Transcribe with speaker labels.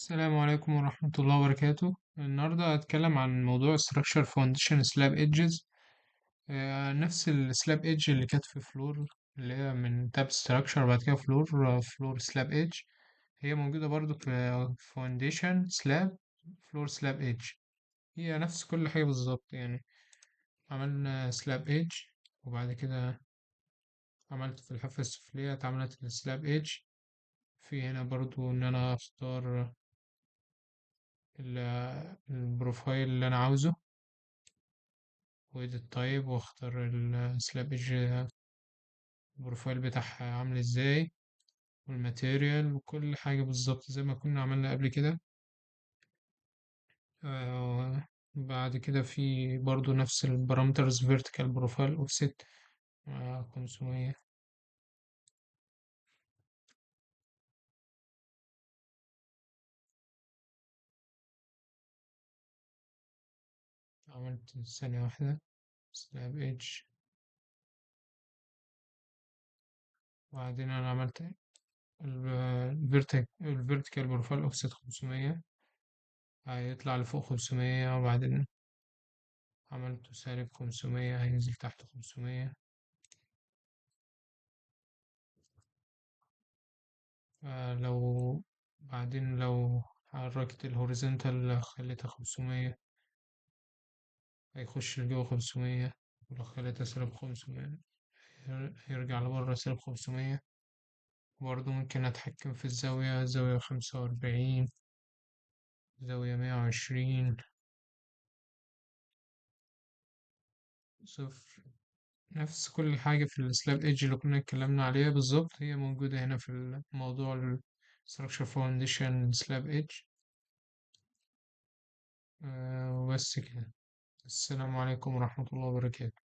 Speaker 1: السلام عليكم ورحمة الله وبركاته. النهاردة هتكلم عن موضوع Structure Foundation Slab Edges. نفس السلاب ايدج اللي كانت في فلور، اللي هي من تاب Structure بعد كده فلور سلاب ايدج. هي موجودة برضو في Foundation سلاب فلور سلاب ايدج. هي نفس كل حاجة بالظبط يعني. عملنا سلاب ايدج، وبعد كده عملت في الحافة السفلية اتعملت السلاب ايدج. في هنا برضو ان انا اختار البروفايل اللي انا عاوزه وإيديت تايب، واختار السلاب ايدج البروفايل بتاعها عامل ازاي، والماتيريال وكل حاجة بالظبط زي ما كنا عملنا قبل كده. بعد كده في برضو نفس البارامترز vertical profile offset 500. عملت ثانية واحدة سلاب ايدج، وبعدين أنا عملت الفيرتيكال بروفايل اوفست 500، هيطلع لفوق 500، وبعدين عملته سالب 500 هينزل تحت 500. لو بعدين لو حركت الهوريزونتال خليتها 500 هيخش لجوه 500، ولو خليتها سالب 500 هيرجع لبره سالب 500. برضه ممكن أتحكم في الزاوية، زاوية 45، زاوية 120، صفر. نفس كل حاجة في السلاب ايدج اللي كنا اتكلمنا عليها بالظبط هي موجودة هنا في الموضوع ال Structure Foundation Slab Edge. وبس كده. السلام عليكم ورحمة الله وبركاته.